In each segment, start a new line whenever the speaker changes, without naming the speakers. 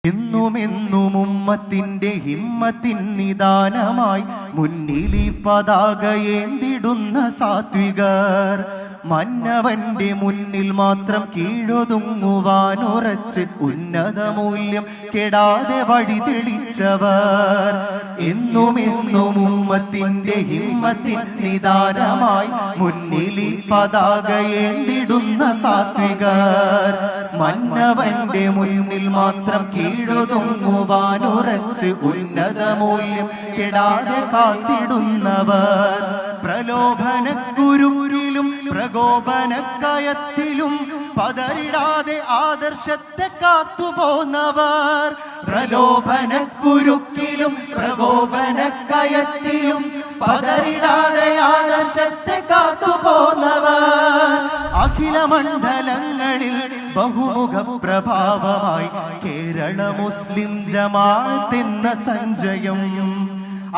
എന്നുമെന്നും ഉമ്മത്തിന്റെ ഹിമ്മത്തിൻ നിദാനമായി മുന്നിലി പതാകയേന്തിടുന്ന സാത്വികർ, മന്നവന്റെ മുന്നിൽ മാത്രം കീഴൊതുങ്ങുവാനുറച്ച് ഉന്നത മൂല്യം കെടാതെ വഴി തെളിച്ചവർ. എന്നുമെന്നും ഉമ്മത്തിന്റെ ഹിമ്മത്തിൻ നിദാനമായി മുന്നിലി പതാകയേന്തിടുന്ന സാത്വികർ, മന്നവന്റെ മുന്നിൽ മാത്രം കീഴൊതുങ്ങുവാനുറച്ച് ഉന്നത മൂല്യം കെടാതെ കാത്തിടുന്നവർ. പ്രലോഭനക്കുരുരിലും പ്രകോപനക്കയത്തിലും പതറിടാതെ ആദർശത്തെ കാത്തുപോന്നവർ. പ്രലോഭനക്കുരുക്കിലും പ്രകോപനക്കയത്തിലും പതറിടാതെ ആദർശത്തെ കാത്തുപോന്നവർ. അഖില മണ്ഡലങ്ങളിൽ ബഹുമുഖ പ്രഭാവമായി കേരള മുസ്ലിം ജമാഅത്ത് എന്ന സഞ്ചയം.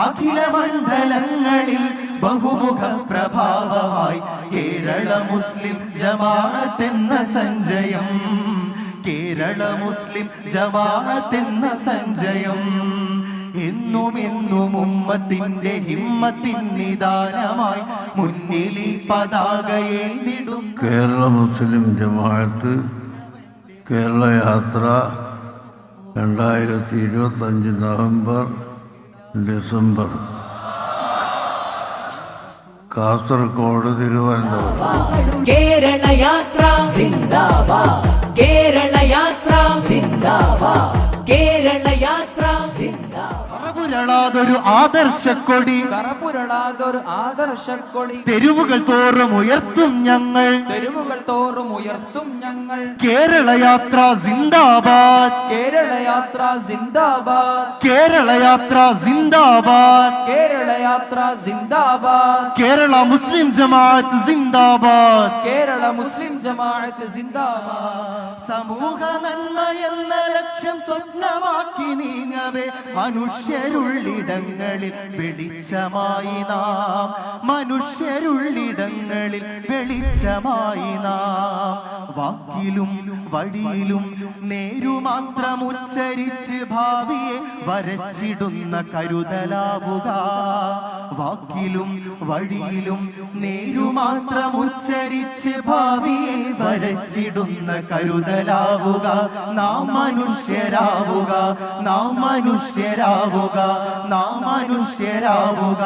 അഖില മണ്ഡലങ്ങളിൽ ബഹുമുഖ പ്രഭാവമായി കേരള മുസ്ലിം ജമാഅത്ത് എന്ന സഞ്ചയം. കേരള മുസ്ലിം ജമാഅത്ത് എന്ന സഞ്ചയം. എന്നും ഉമ്മത്തിന്റെ ഹിമ്മത്തിൻ നിദാനമായി മുന്നിലി പതാകയേന്തിടും
കേരള മുസ്ലിം ജമാഅത്ത് കേരള യാത്ര 2025 നവംബർ ഡിസംബർ കാസർഗോഡ് തിരുവനന്തപുരം.
കേരള യാത്ര സിന്ദാബാദ്, കേരള യാത്ര സിന്ദാബാദ്, കേരള യാത്ര സിന്ദാബാദ്.
കറപുരളാതൊരു ആദർശക്കൊടി,
കറപുരളാതൊരു ആദർശക്കൊടി
തെരുവുകൾ തോറും ഉയർത്തും ഞങ്ങൾ,
തെരുവുകൾ തോറും ഉയർത്തും ഞങ്ങൾ.
കേരള യാത്ര സിന്ദാബാദ്,
കേരള യാത്ര സിന്ദാബാദ്,
കേരള യാത്ര സിന്ദാബാദ്,
കേരള യാത്ര സിന്ദാബാദ്.
കേരള മുസ്ലിം ജമാഅത്ത് സിന്ദാബാദ്,
കേരള മുസ്ലിം ജമാഅത്ത് സിന്ദാബാദ്.
സമൂഹ നന്മ എന്ന ലക്ഷ്യം സ്വപ്നമാക്കി നീങ്ങവേ മനുഷ്യരുള്ളിടങ്ങളിൽ വെളിച്ചമായി നാം, മനുഷ്യരുള്ളിടങ്ങളിൽ വെളിച്ചമായി നാം. വാക്കിലും വഴിയിലും നേരുമാത്രം ഉച്ചരിച്ച് ഭാവിയെ വരച്ചിടുന്ന കരുതലാവുക. വാക്കിലും വഴിയിലും നേരുമാത്രം ഉച്ചരിച്ച് ഭാവിയെ വരച്ചിടുന്ന കരുതലാവുക. നാം മനുഷ്യരാവുക, നാം മനുഷ്യരാവുക, നാം മനുഷ്യരാവുക.